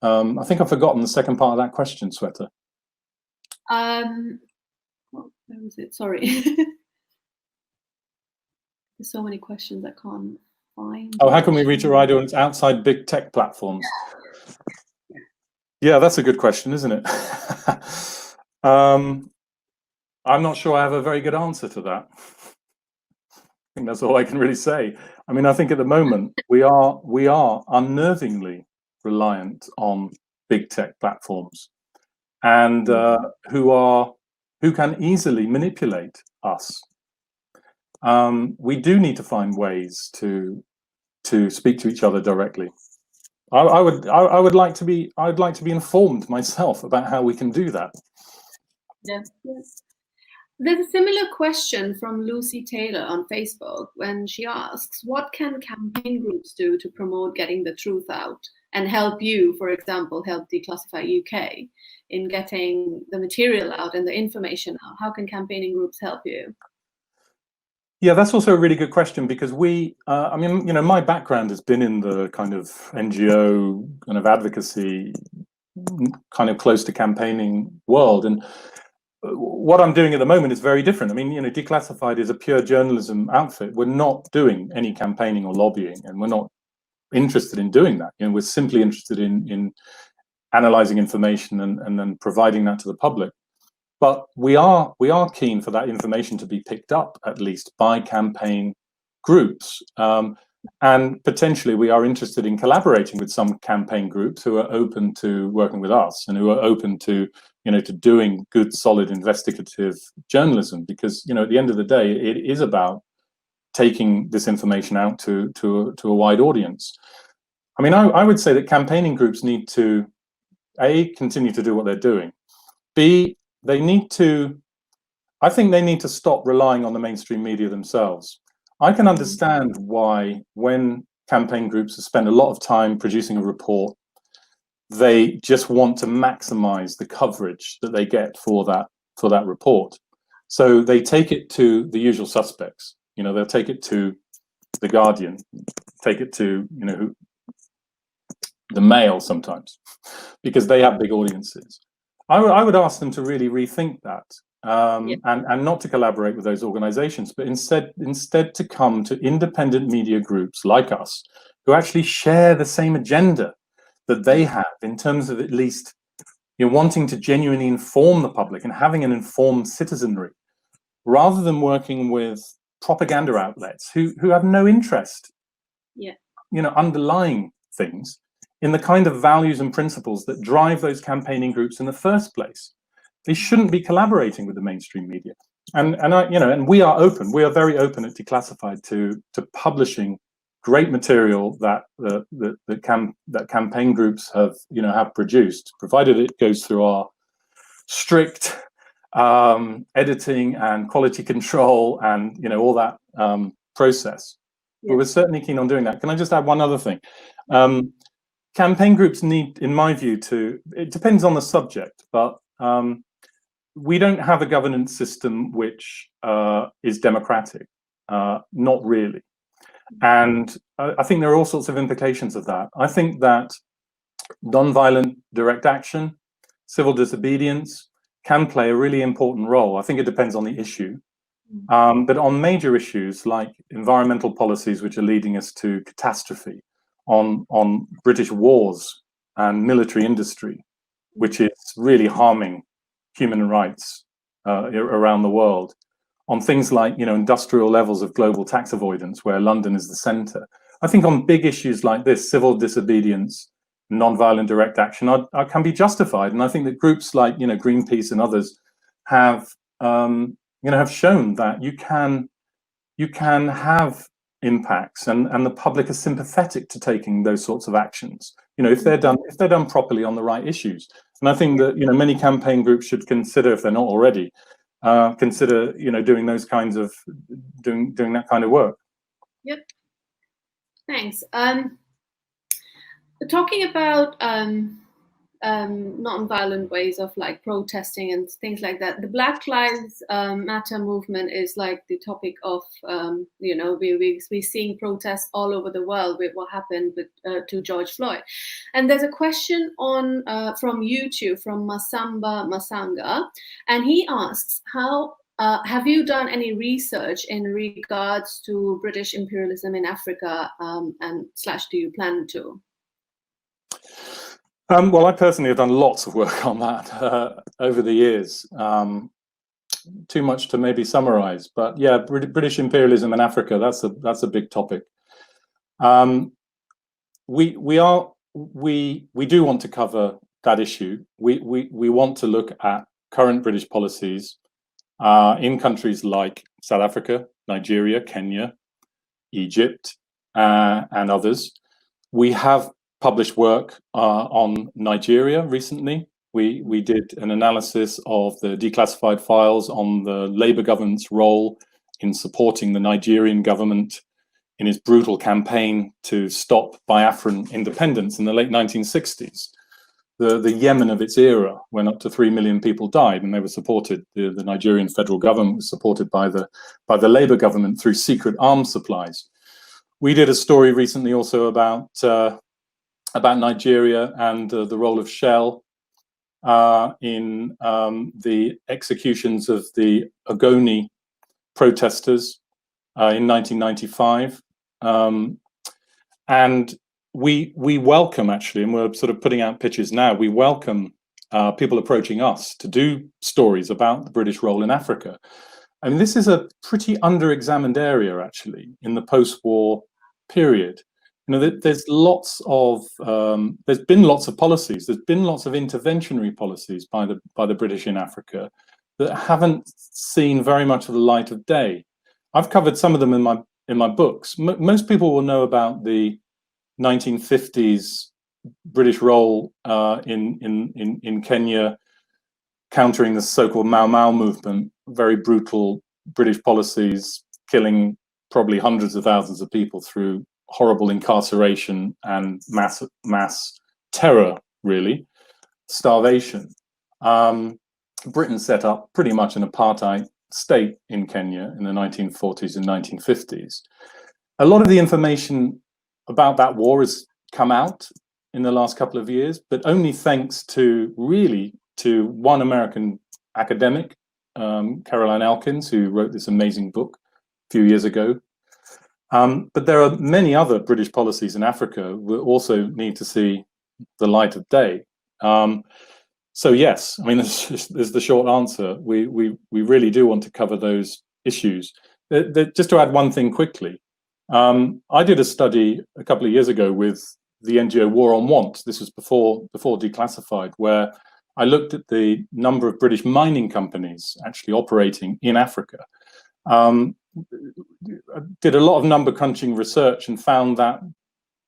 I think I've forgotten the second part of that question, Sweta. Well, where was it? Sorry. There's so many questions I can't find. Oh, how can we reach a wide audience outside big tech platforms? Yeah, that's a good question, isn't it? I'm not sure I have a very good answer to that. I think that's all I can really say. I mean, I think at the moment we are unnervingly reliant on big tech platforms, and who can easily manipulate us. We do need to find ways to speak to each other directly. I'd like to be informed myself about how we can do that. Yeah. There's a similar question from Lucy Taylor on Facebook when she asks, what can campaign groups do to promote getting the truth out and help you, for example, help Declassify UK in getting the material out and the information out? How can campaigning groups help you? Yeah, that's also a really good question, because I mean, my background has been in the kind of NGO kind of advocacy, kind of close to campaigning world. And what I'm doing at the moment is very different. I mean, Declassified is a pure journalism outfit. We're not doing any campaigning or lobbying, and we're not interested in doing that. We're simply interested in analyzing information and then providing that to the public. But we are keen for that information to be picked up, at least by campaign groups, and potentially we are interested in collaborating with some campaign groups who are open to working with us and who are open to to doing good, solid investigative journalism, because at the end of the day it is about taking this information out to a wide audience. I mean, I would say that campaigning groups need to continue to do what they're doing. B, I think they need to stop relying on the mainstream media themselves. I can understand why, when campaign groups have spent a lot of time producing a report, they just want to maximize the coverage that they get for that report. So they take it to the usual suspects. They'll take it to The Guardian, take it to the Mail sometimes, because they have big audiences. I would ask them to really rethink that, and not to collaborate with those organizations, but instead to come to independent media groups like us, who actually share the same agenda that they have, in terms of at least wanting to genuinely inform the public and having an informed citizenry, rather than working with propaganda outlets who have no interest, underlying things in the kind of values and principles that drive those campaigning groups in the first place. They shouldn't be collaborating with the mainstream media. And we are open. We are very open at Declassified to publishing great material that campaign groups have produced, provided it goes through our strict editing and quality control and all that process. But we're certainly keen on doing that. Can I just add one other thing? Campaign groups need, in my view, it depends on the subject, but we don't have a governance system which is democratic, not really. And I think there are all sorts of implications of that. I think that non-violent direct action, civil disobedience can play a really important role. I think it depends on the issue. But on major issues like environmental policies, which are leading us to catastrophe, on British wars and military industry, which is really harming human rights around the world, on things like industrial levels of global tax avoidance, where London is the center. I think on big issues like this, civil disobedience, non-violent direct action can be justified, and I think that groups like Greenpeace and others have shown that you can have impacts, and the public is sympathetic to taking those sorts of actions, if they're done properly on the right issues. And I think that many campaign groups should consider, if they're not already, consider doing those kinds of doing that kind of work. Yep. Thanks. Talking about non-violent ways of like protesting and things like that. The Black Lives Matter movement is like the topic of, you know, we're seeing protests all over the world with what happened with, to George Floyd. And there's a question on from YouTube from Masamba Masanga, and he asks, how have you done any research in regards to British imperialism in Africa, and / do you plan to? Well, I personally have done lots of work on that over the years. Too much to maybe summarize, but yeah, British imperialism in Africa, that's a big topic. We do want to cover that issue. We want to look at current British policies in countries like South Africa, Nigeria, Kenya, Egypt, and others. We have published work on Nigeria recently. We did an analysis of the declassified files on the Labour government's role in supporting the Nigerian government in its brutal campaign to stop Biafran independence in the late 1960s. The Yemen of its era, when up to 3 million people died, and they were supported. The Nigerian federal government was supported by the Labour government through secret arms supplies. We did a story recently also about Nigeria and the role of Shell in the executions of the Ogoni protesters in 1995. And we welcome, actually, and we're sort of putting out pitches now, we welcome people approaching us to do stories about the British role in Africa. I mean, this is a pretty under-examined area, actually, in the post-war period. You know, there's lots of there's been lots of policies. There's been lots of interventionary policies by the British in Africa that haven't seen very much of the light of day. I've covered some of them in my books. Most people will know about the 1950s British role in Kenya, countering the so-called Mau Mau movement. Very brutal British policies, killing probably hundreds of thousands of people through horrible incarceration and mass terror, really, starvation. Britain set up pretty much an apartheid state in Kenya in the 1940s and 1950s. A lot of the information about that war has come out in the last couple of years, but only thanks to one American academic, Caroline Elkins, who wrote this amazing book a few years ago. But there are many other British policies in Africa that also need to see the light of day. So yes, I mean, this is the short answer. We really do want to cover those issues. Just to add one thing quickly, I did a study a couple of years ago with the NGO War on Want. This was before Declassified, where I looked at the number of British mining companies actually operating in Africa. Did a lot of number crunching research and found that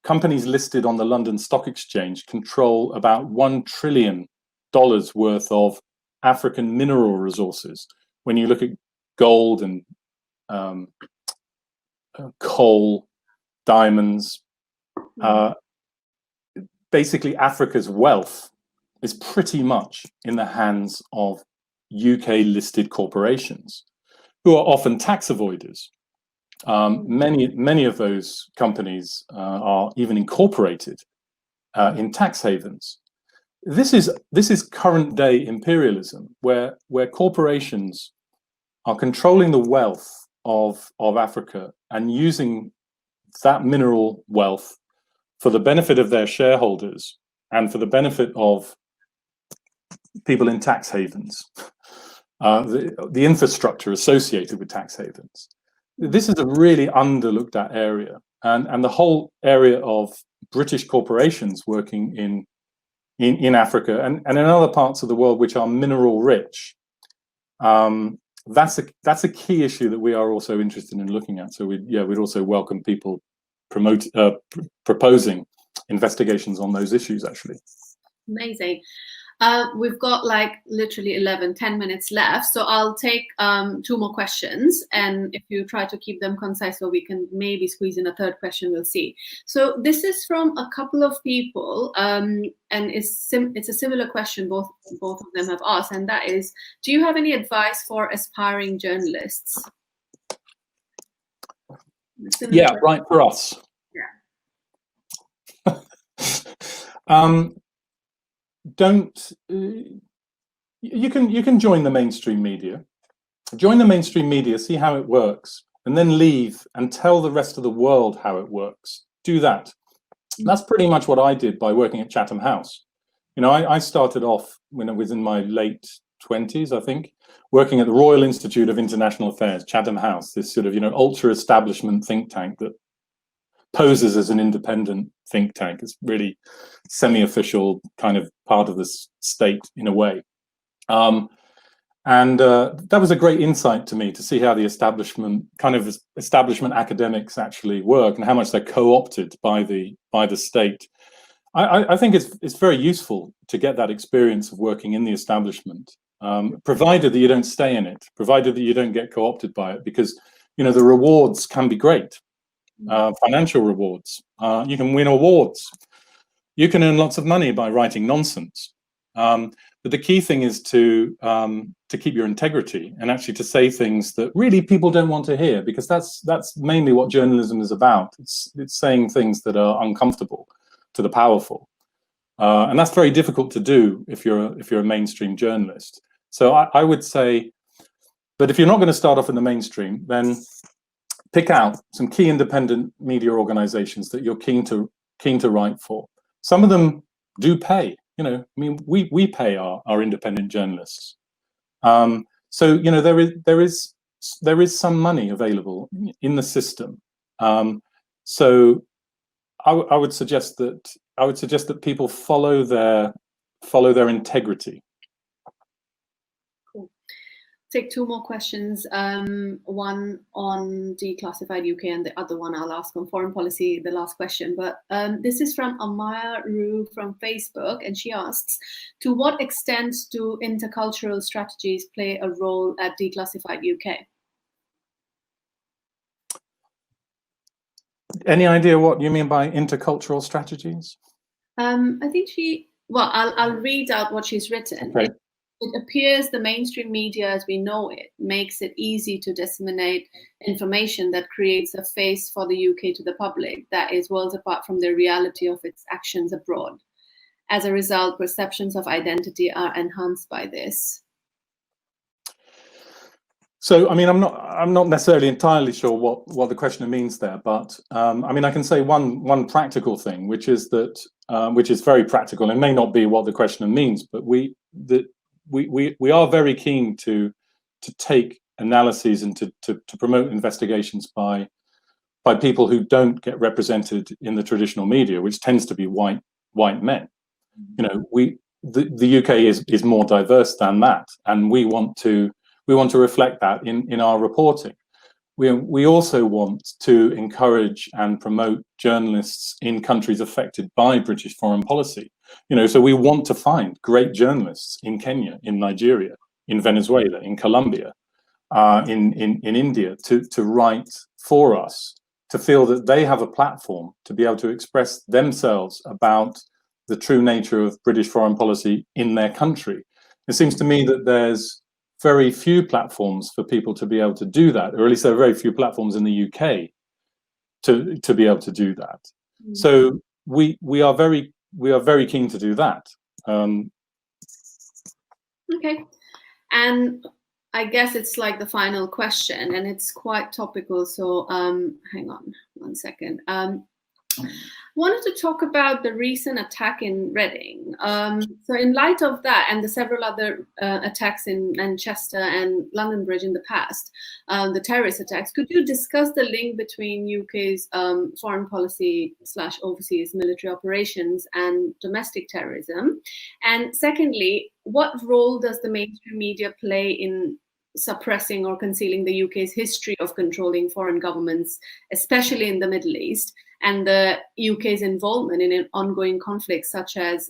companies listed on the London Stock Exchange control about $1 trillion worth of African mineral resources. When you look at gold and coal, diamonds, basically Africa's wealth is pretty much in the hands of UK listed corporations, who are often tax avoiders. Many of those companies are even incorporated in tax havens. This is current day imperialism, where corporations are controlling the wealth of Africa and using that mineral wealth for the benefit of their shareholders and for the benefit of people in tax havens. The infrastructure associated with tax havens. This is a really underlooked at area, and the whole area of British corporations working in Africa and in other parts of the world which are mineral rich. That's a key issue that we are also interested in looking at. So we'd also welcome people proposing investigations on those issues, actually. Amazing. We've got like literally 10 minutes left. So I'll take 2 more questions. And if you try to keep them concise, so we can maybe squeeze in a third question, we'll see. So this is from a couple of people. And it's a similar question both of them have asked. And that is, do you have any advice for aspiring journalists? Yeah, right, for us. Yeah. You can join the mainstream media. Join the mainstream media, see how it works, and then leave and tell the rest of the world how it works. Do that. That's pretty much what I did by working at Chatham House. You know, I started off when I was in my late 20s, I think, working at the Royal Institute of International Affairs, Chatham House, this sort of, you know, ultra establishment think tank that poses as an independent think tank. It's really semi-official, kind of part of the state in a way. That was a great insight to me, to see how the establishment academics actually work and how much they're co-opted by the state. I think it's very useful to get that experience of working in the establishment, provided that you don't stay in it, provided that you don't get co-opted by it, because, you know, the rewards can be great. Financial rewards. You can win awards. You can earn lots of money by writing nonsense. But the key thing is to keep your integrity and actually to say things that really people don't want to hear, because that's mainly what journalism is about. It's saying things that are uncomfortable to the powerful, and that's very difficult to do if you're a mainstream journalist. So I would say that if you're not going to start off in the mainstream, then pick out some key independent media organizations that you're keen to write for. Some of them do pay. You know, I mean, we pay our independent journalists. So, you know, there is some money available in the system. So I would suggest that people follow their integrity. Take 2 more questions, one on Declassified UK and the other one I'll ask on foreign policy, the last question. But this is from Amaya Rue from Facebook, and she asks, to what extent do intercultural strategies play a role at Declassified UK? Any idea what you mean by intercultural strategies? I think I'll read out what she's written. Okay. It appears the mainstream media as we know it makes it easy to disseminate information that creates a face for the UK to the public that is worlds apart from the reality of its actions abroad. As a result, perceptions of identity are enhanced by this. So, I mean, I'm not necessarily entirely sure what the questioner means there, but I mean, I can say one practical thing, which is very practical and may not be what the questioner means, but we are very keen to take analyses and to promote investigations by people who don't get represented in the traditional media, which tends to be white men. You know, the UK is more diverse than that, and we want to reflect that in our reporting. We also want to encourage and promote journalists in countries affected by British foreign policy. You know, so we want to find great journalists in Kenya, in Nigeria, in Venezuela, in Colombia, in India, to write for us, to feel that they have a platform to be able to express themselves about the true nature of British foreign policy in their country. It seems to me that there's very few platforms for people to be able to do that, or at least there are very few platforms in the UK to be able to do that. Mm. So we are very keen to do that. Okay, and I guess it's like the final question, and it's quite topical. So hang on 1 second. Wanted to talk about the recent attack in Reading. So in light of that and the several other attacks in Manchester and London Bridge in the past, the terrorist attacks, could you discuss the link between UK's foreign policy / overseas military operations and domestic terrorism? And secondly, what role does the mainstream media play in suppressing or concealing the UK's history of controlling foreign governments, especially in the Middle East, and the UK's involvement in ongoing conflicts such as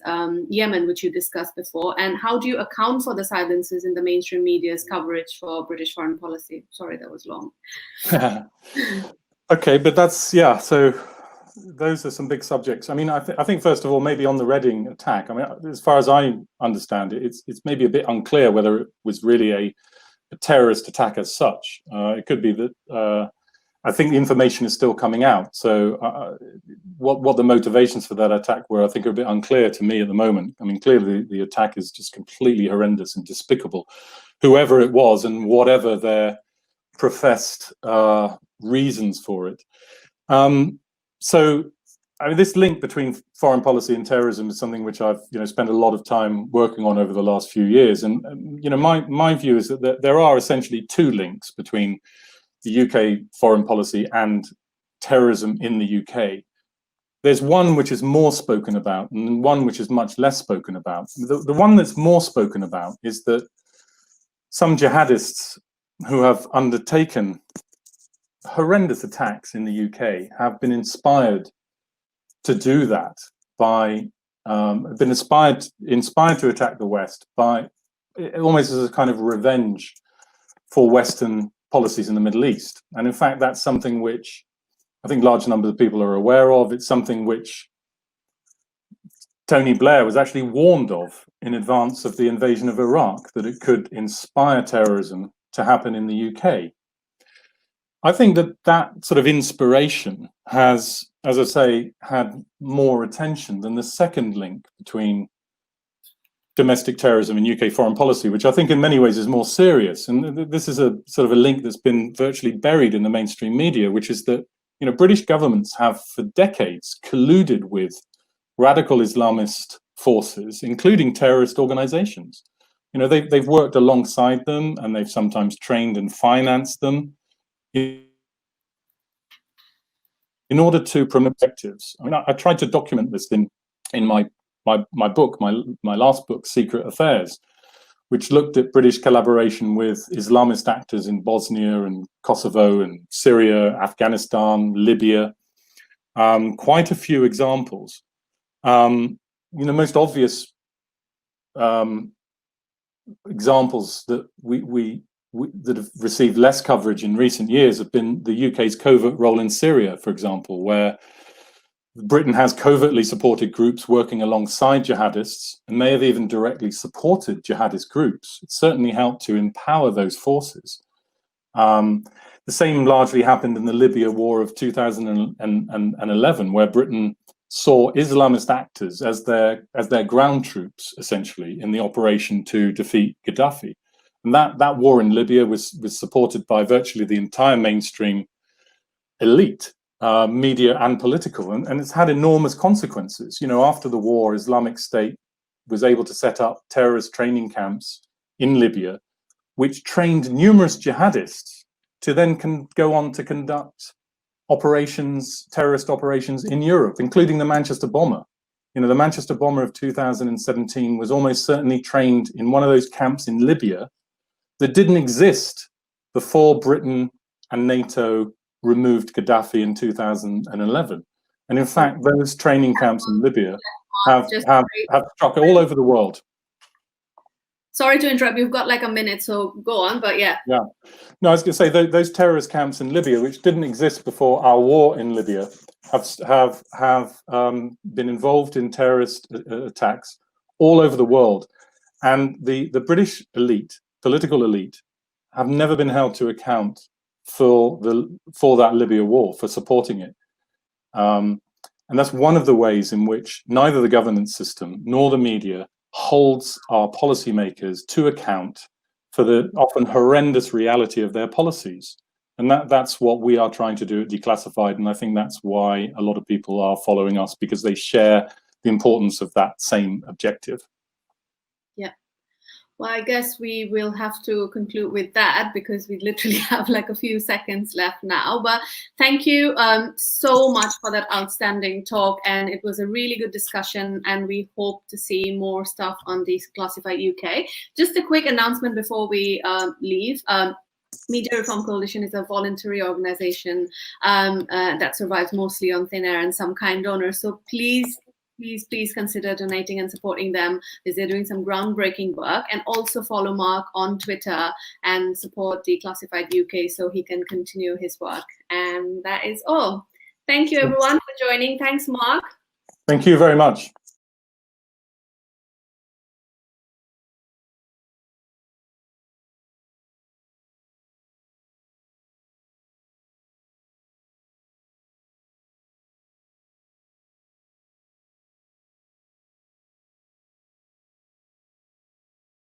Yemen, which you discussed before? And how do you account for the silences in the mainstream media's coverage for British foreign policy? Sorry, that was long. Okay, but that's, yeah, so those are some big subjects. I mean, I think first of all, maybe on the Reading attack, I mean, as far as I understand it, it's maybe a bit unclear whether it was really a terrorist attack as such. It could be that I think the information is still coming out. So what the motivations for that attack were, I think, are a bit unclear to me at the moment. I mean, clearly the attack is just completely horrendous and despicable, whoever it was and whatever their professed reasons for it. So I mean, this link between foreign policy and terrorism is something which I've spent a lot of time working on over the last few years. And my view is that there are essentially two links between the UK foreign policy and terrorism in the UK. There's one which is more spoken about and one which is much less spoken about. The one that's more spoken about is that some jihadists who have undertaken horrendous attacks in the UK have been inspired to do that by been inspired to attack the West by almost as a kind of revenge for Western policies in the Middle East. And in fact, that's something which I think large numbers of people are aware of. It's something which Tony Blair was actually warned of in advance of the invasion of Iraq, that it could inspire terrorism to happen in the UK. I think that sort of inspiration has, as I say, had more attention than the second link between domestic terrorism and UK foreign policy, which I think in many ways is more serious. And this is a sort of a link that's been virtually buried in the mainstream media, which is that British governments have for decades colluded with radical Islamist forces, including terrorist organizations. They've worked alongside them, and they've sometimes trained and financed them in order to promote objectives. I mean, I tried to document this in my book, my last book, Secret Affairs, which looked at British collaboration with Islamist actors in Bosnia and Kosovo and Syria, Afghanistan, Libya. Quite a few examples. Most obvious examples that that have received less coverage in recent years have been the UK's covert role in Syria, for example, where Britain has covertly supported groups working alongside jihadists and may have even directly supported jihadist groups. It certainly helped to empower those forces. The same largely happened in the Libya war of 2011, where Britain saw Islamist actors as their ground troops, essentially, in the operation to defeat Gaddafi. And that war in Libya was supported by virtually the entire mainstream elite, media and political, and it's had enormous consequences. After the war, Islamic State was able to set up terrorist training camps in Libya, which trained numerous jihadists to then go on to conduct terrorist operations in Europe, including the Manchester bomber. The Manchester bomber of 2017 was almost certainly trained in one of those camps in Libya that didn't exist before Britain and NATO removed Gaddafi in 2011. And in fact, those training camps in Libya have struck all over the world. Sorry to interrupt. You've got like a minute, so go on. But yeah. Yeah. No, I was going to say those terrorist camps in Libya, which didn't exist before our war in Libya, have been involved in terrorist attacks all over the world, and the British elite, political elite, have never been held to account for that Libya war, for supporting it. And that's one of the ways in which neither the governance system nor the media holds our policymakers to account for the often horrendous reality of their policies. And that's what we are trying to do at Declassified. And I think that's why a lot of people are following us, because they share the importance of that same objective. Yeah. Well, I guess we will have to conclude with that because we literally have like a few seconds left now. But thank you so much for that outstanding talk. And it was a really good discussion. And we hope to see more stuff on Declassified UK. Just a quick announcement before we leave. Media Reform Coalition is a voluntary organization that survives mostly on thin air and some kind donors. So please consider donating and supporting them, because they're doing some groundbreaking work. And also follow Mark on Twitter and support Declassified UK so he can continue his work. And that is all. Thank you, everyone, for joining. Thanks, Mark. Thank you very much.